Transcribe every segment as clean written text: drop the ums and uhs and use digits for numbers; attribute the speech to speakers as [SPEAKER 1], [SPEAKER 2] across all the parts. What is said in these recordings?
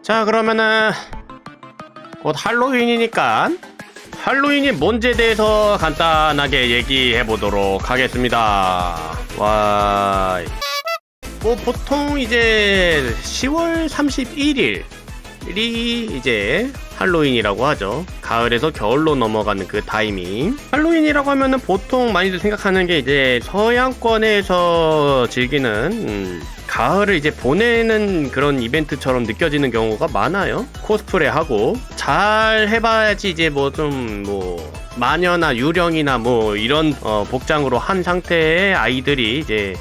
[SPEAKER 1] 자, 그러면은 곧 할로윈이니까 할로윈이 뭔지에 대해서 간단하게 얘기해 보도록 하겠습니다. 와, 뭐 보통 이제 10월 31일이 이제 할로윈이라고 하죠. 가을에서 겨울로 넘어가는 그 타이밍. 할로윈이라고 하면은 보통 많이들 생각하는 게 이제 서양권에서 즐기는 가을을 이제 보내는 그런 이벤트처럼 느껴지는 경우가 많아요. 코스프레하고 잘 해봐야지 이제 뭐 좀 마녀나 유령이나 뭐 이런 복장으로 한 상태의 아이들이 이제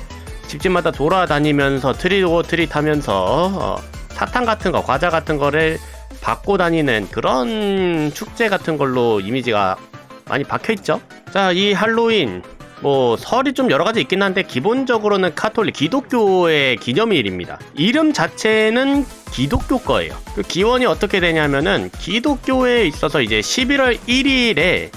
[SPEAKER 1] 집집마다 돌아다니면서 트릿 하면서 사탕 같은 거, 과자 같은 거를 받고 다니는 그런 축제 같은 걸로 이미지가 많이 박혀있죠. 자, 이 할로윈 뭐 설이 좀 여러가지 있긴 한데 기본적으로는 카톨릭 기독교의 기념일입니다. 이름 자체는 기독교 거예요. 그 기원이 어떻게 되냐면은 기독교에 있어서 이제 11월 1일에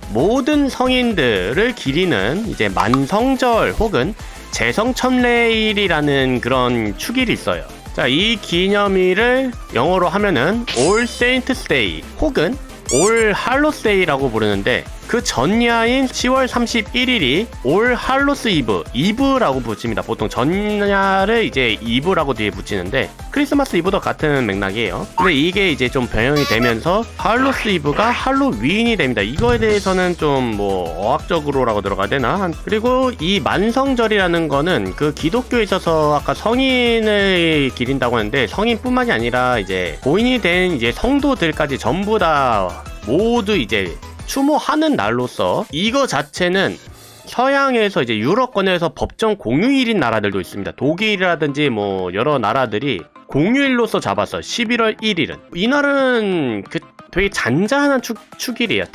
[SPEAKER 1] 모든 성인들을 기리는 이제 만성절 혹은 제성천례일이라는 그런 축일이 있어요. 자, 이 기념일을 영어로 하면은 All Saints Day 혹은 All Hallows Day라고 부르는데 그 전야인 10월 31일이 All Hallows Eve, 이브라고 붙입니다. 보통 전야를 이제 이브라고 뒤에 붙이는데 크리스마스 이브도 같은 맥락이에요. 근데 이게 이제 좀 변형이 되면서 할로스 이브가 할로윈이 됩니다. 이거에 대해서는 좀 뭐 어학적으로라고 들어가야 되나? 그리고 이 만성절이라는 거는 그 기독교에 있어서 아까 성인을 기린다고 하는데 성인뿐만이 아니라 이제 고인이 된 이제 성도들까지 전부 다 모두 이제 추모하는 날로서 이거 자체는 서양에서 이제 유럽권에서 법정 공휴일인 나라들도 있습니다. 독일이라든지 뭐 여러 나라들이 공휴일로서 잡았어요. 11월 1일은. 이날은 되게 잔잔한 축일이에요.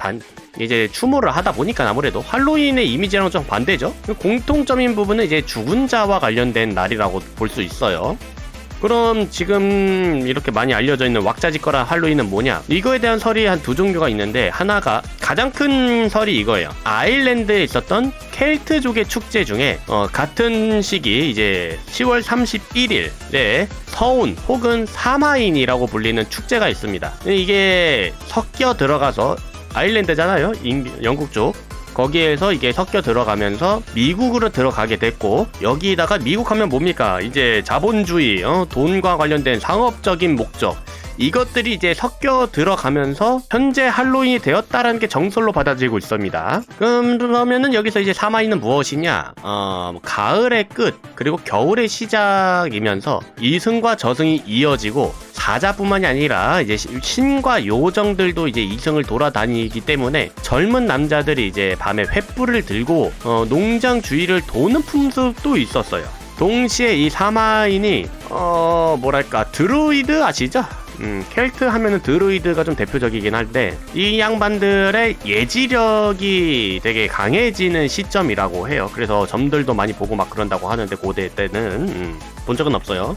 [SPEAKER 1] 이제 추모를 하다 보니까 아무래도 할로윈의 이미지랑 좀 반대죠. 공통점인 부분은 이제 죽은 자와 관련된 날이라고 볼 수 있어요. 그럼 지금 이렇게 많이 알려져 있는 왁자지껄한 할로윈은 뭐냐? 이거에 대한 설이 한 두 종류가 있는데 하나가 가장 큰 설이 이거예요. 아일랜드에 있었던 켈트족의 축제 중에 같은 시기 이제 10월 31일에 서운 혹은 사마인이라고 불리는 축제가 있습니다. 이게 섞여 들어가서 아일랜드잖아요. 영국 쪽. 거기에서 이게 섞여 들어가면서 미국으로 들어가게 됐고 여기다가 미국 하면 뭡니까? 이제 자본주의, 돈과 관련된 상업적인 목적 이것들이 이제 섞여 들어가면서 현재 할로윈이 되었다라는 게 정설로 받아들이고 있습니다. 그러면은 여기서 이제 사마이는 무엇이냐? 가을의 끝 그리고 겨울의 시작이면서 이승과 저승이 이어지고 사자뿐만이 아니라 이제 신과 요정들도 이제 이승을 돌아다니기 때문에 젊은 남자들이 이제 밤에 횃불을 들고 농장 주위를 도는 풍습도 있었어요. 동시에 이 사마인이 뭐랄까 드루이드 아시죠? 켈트 하면은 드루이드가 좀 대표적이긴 한데 이 양반들의 예지력이 되게 강해지는 시점이라고 해요. 그래서 점들도 많이 보고 막 그런다고 하는데 고대 때는 본 적은 없어요.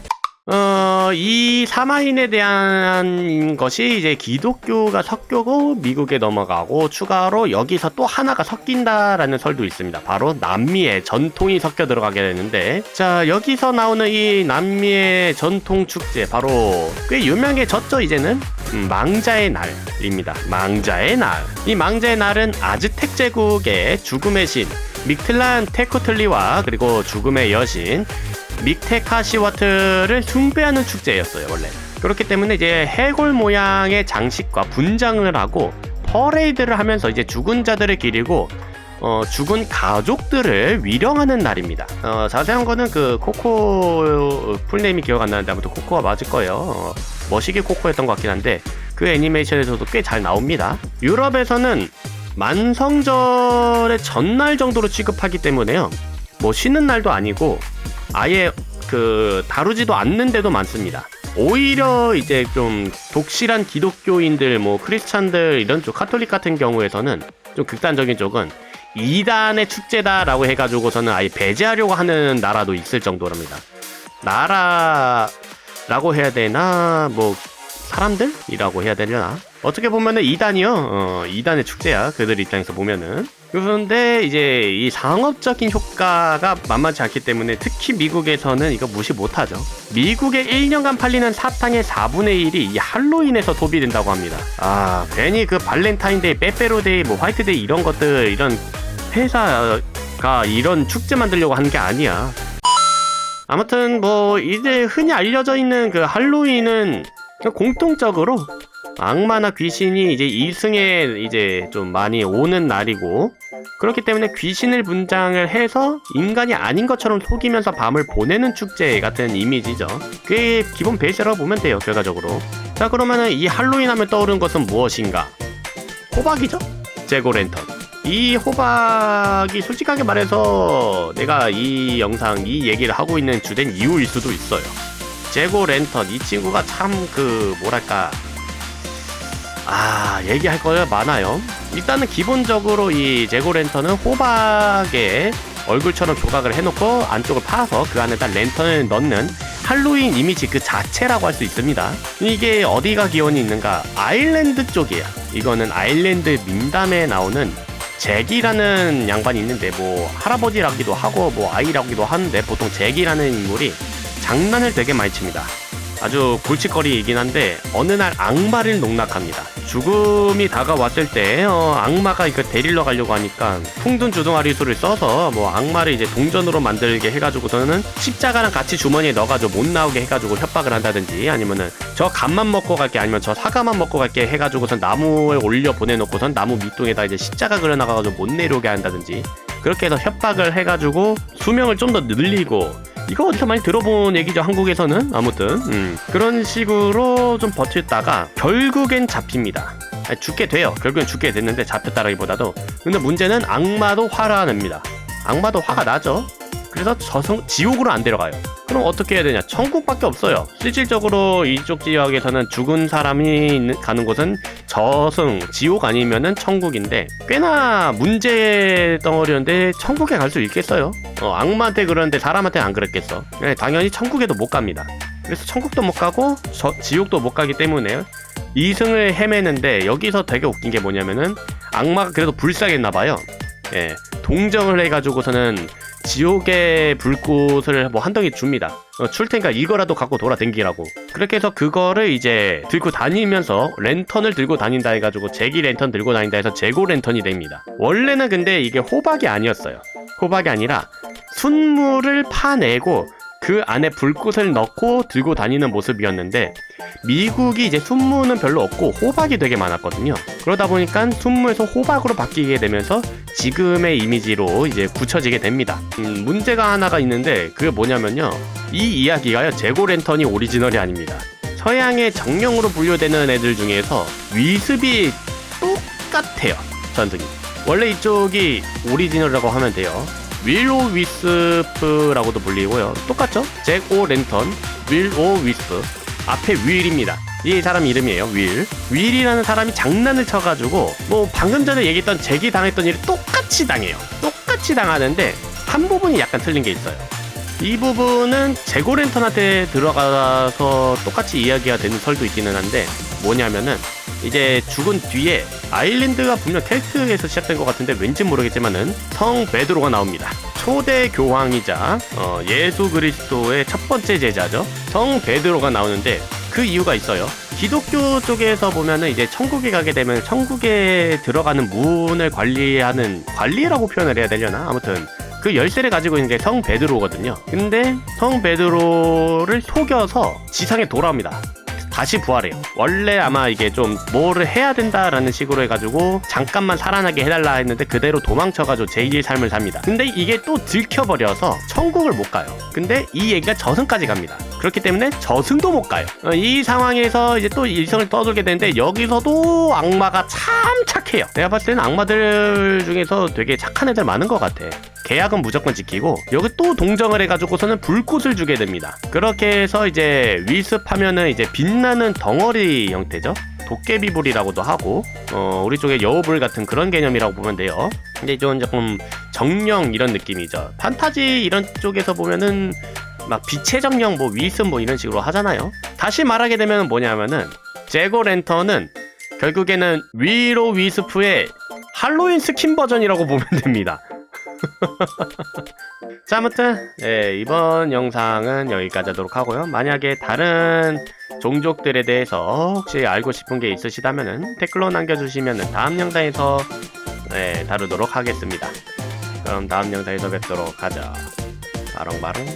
[SPEAKER 1] 이 사마인에 대한 것이 이제 기독교가 섞이고 미국에 넘어가고 추가로 여기서 또 하나가 섞인다라는 설도 있습니다. 바로 남미의 전통이 섞여 들어가게 되는데 자, 여기서 나오는 이 남미의 전통 축제 바로 꽤 유명해졌죠. 이제는 망자의 날입니다. 망자의 날. 이 망자의 날은 아즈텍 제국의 죽음의 신 믹틀란 테코틀리와 그리고 죽음의 여신 믹테카시와트를 숭배하는 축제였어요. 원래 그렇기 때문에 이제 해골 모양의 장식과 분장을 하고 퍼레이드를 하면서 이제 죽은 자들을 기리고 죽은 가족들을 위령하는 날입니다. 자세한 거는 그 코코 풀네임이 기억 안 나는데 아무튼 코코가 맞을 거예요. 머시기 코코였던 것 같긴 한데 그 애니메이션에서도 꽤 잘 나옵니다. 유럽에서는 만성절의 전날 정도로 취급하기 때문에요. 뭐 쉬는 날도 아니고 아예 다루지도 않는 데도 많습니다. 오히려 이제 좀 독실한 기독교인들 뭐 크리스찬들 이런 쪽 카톨릭 같은 경우에서는 좀 극단적인 쪽은 이단의 축제다라고 해가지고서는 아예 배제하려고 하는 나라도 있을 정도랍니다. 나라라고 해야 되나 뭐 사람들이라고 해야 되려나? 어떻게 보면은 2단이요. 2단의 축제야. 그들 입장에서 보면은. 그런데 이제 이 상업적인 효과가 만만치 않기 때문에 특히 미국에서는 이거 무시 못하죠. 미국에 1년간 팔리는 사탕의 4분의 1이 이 할로윈에서 소비된다고 합니다. 괜히 그 발렌타인데이, 빼빼로데이, 뭐 화이트데이 이런 것들, 이런 회사가 이런 축제 만들려고 하는 게 아니야. 아무튼 뭐 이제 흔히 알려져 있는 그 할로윈은 공통적으로 악마나 귀신이 이제 이승에 이제 좀 많이 오는 날이고, 그렇기 때문에 귀신을 분장을 해서 인간이 아닌 것처럼 속이면서 밤을 보내는 축제 같은 이미지죠. 그게 기본 베이스라고 보면 돼요, 결과적으로. 자, 그러면은 이 할로윈 하면 떠오르는 것은 무엇인가? 호박이죠? 재고랜턴. 이 호박이 솔직하게 말해서 내가 이 영상, 이 얘기를 하고 있는 주된 이유일 수도 있어요. 재고랜턴, 이 친구가 참 뭐랄까, 얘기할 거가 많아요. 일단은 기본적으로 이 재고랜턴은 호박에 얼굴처럼 조각을 해놓고 안쪽을 파서 그 안에다 랜턴을 넣는 할로윈 이미지 그 자체라고 할 수 있습니다. 이게 어디가 기원이 있는가? 아일랜드 쪽이야. 이거는 아일랜드 민담에 나오는 잭이라는 양반이 있는데, 뭐 할아버지라기도 하고 뭐 아이라기도 하는데, 보통 잭이라는 인물이 장난을 되게 많이 칩니다. 아주 골칫거리이긴 한데 어느 날 악마를 농락합니다. 죽음이 다가왔을 때 악마가 이거 데리러 가려고 하니까 풍둔 주둥아리수를 써서 뭐 악마를 이제 동전으로 만들게 해가지고서는 십자가랑 같이 주머니에 넣어가지고 못 나오게 해가지고 협박을 한다든지, 아니면은 저 감만 먹고 갈게, 아니면 저 사과만 먹고 갈게 해가지고선 나무에 올려 보내놓고선 나무 밑둥에다 이제 십자가 그려놔가지고 못 내려오게 한다든지, 그렇게 해서 협박을 해가지고 수명을 좀 더 늘리고, 이거 어디서 많이 들어본 얘기죠, 한국에서는. 아무튼 그런 식으로 좀 버텼다가 결국엔 잡힙니다. 죽게 돼요. 결국엔 죽게 됐는데 잡혔다라기보다도. 근데 문제는 악마도 화가 납니다. 악마도 화가 나죠. 그래서 지옥으로 안 데려가요. 그럼 어떻게 해야 되냐? 천국밖에 없어요. 실질적으로 이쪽 지역에서는 죽은 사람이 가는 곳은 저승, 지옥 아니면은 천국인데, 꽤나 문제 덩어리인데 천국에 갈 수 있겠어요? 악마한테 그러는데 사람한테 안 그랬겠어. 당연히 천국에도 못 갑니다. 그래서 천국도 못 가고 지옥도 못 가기 때문에 이승을 헤매는데, 여기서 되게 웃긴 게 뭐냐면은 악마가 그래도 불쌍했나봐요. 동정을 해가지고서는 지옥의 불꽃을 뭐 한 덩이 줍니다. 줄 테니까 이거라도 갖고 돌아댕기라고. 그렇게 해서 그거를 이제 들고 다니면서 랜턴을 들고 다닌다 해가지고 제기 랜턴 들고 다닌다 해서 재고 랜턴이 됩니다. 원래는 근데 이게 호박이 아니었어요. 호박이 아니라 순물을 파내고 그 안에 불꽃을 넣고 들고 다니는 모습이었는데, 미국이 이제 순무는 별로 없고 호박이 되게 많았거든요. 그러다 보니까 순무에서 호박으로 바뀌게 되면서 지금의 이미지로 이제 굳혀지게 됩니다. 문제가 하나가 있는데, 그게 뭐냐면요, 이 이야기가요, 재고랜턴이 오리지널이 아닙니다. 서양의 정령으로 분류되는 애들 중에서 위습이 똑같아요, 전등이. 원래 이쪽이 오리지널이라고 하면 돼요. 윌오 위스프라고도 불리고요. 똑같죠? 잭 오 랜턴, 윌오 위스프. 앞에 윌입니다. 이 사람 이름이에요, 윌. 윌이라는 사람이 장난을 쳐가지고 뭐 방금 전에 얘기했던 잭이 당했던 일을 똑같이 당해요. 똑같이 당하는데 한 부분이 약간 틀린 게 있어요. 이 부분은 재고 랜턴한테 들어가서 똑같이 이야기가 되는 설도 있기는 한데, 뭐냐면은 이제 죽은 뒤에 아일랜드가 분명 켈트에서 시작된 것 같은데 왠지 모르겠지만은 성 베드로가 나옵니다. 초대 교황이자 예수 그리스도의 첫 번째 제자죠. 성 베드로가 나오는데 그 이유가 있어요. 기독교 쪽에서 보면은 이제 천국에 가게 되면 천국에 들어가는 문을 관리라고 표현을 해야 되려나? 아무튼 그 열쇠를 가지고 있는 게 성 베드로거든요. 근데 성 베드로를 속여서 지상에 돌아옵니다. 다시 부활해요. 원래 아마 이게 좀 뭐를 해야 된다라는 식으로 해가지고 잠깐만 살아나게 해달라 했는데 그대로 도망쳐가지고 제2의 삶을 삽니다. 근데 이게 또 들켜버려서 천국을 못 가요. 근데 이 얘기가 저승까지 갑니다. 그렇기 때문에 저승도 못 가요. 이 상황에서 이제 또 일성을 떠돌게 되는데, 여기서도 악마가 참 착해요. 내가 봤을 때는 악마들 중에서 되게 착한 애들 많은 것 같아. 계약은 무조건 지키고, 여기 또 동정을 해가지고서는 불꽃을 주게 됩니다. 그렇게 해서 이제 위습하면은 이제 빛나는 덩어리 형태죠. 도깨비불이라고도 하고, 우리 쪽에 여우불 같은 그런 개념이라고 보면 돼요. 근데 좀 조금 정령 이런 느낌이죠. 판타지 이런 쪽에서 보면은 막 빛의 정령, 뭐 위습 뭐 이런 식으로 하잖아요. 다시 말하게 되면 뭐냐면은 제고 랜턴은 결국에는 위로 위스프의 할로윈 스킨 버전이라고 보면 됩니다. 자, 아무튼 이번 영상은 여기까지 하도록 하고요. 만약에 다른 종족들에 대해서 혹시 알고 싶은 게 있으시다면 댓글로 남겨주시면 다음 영상에서 다루도록 하겠습니다. 그럼 다음 영상에서 뵙도록 하죠. 바롱바롱.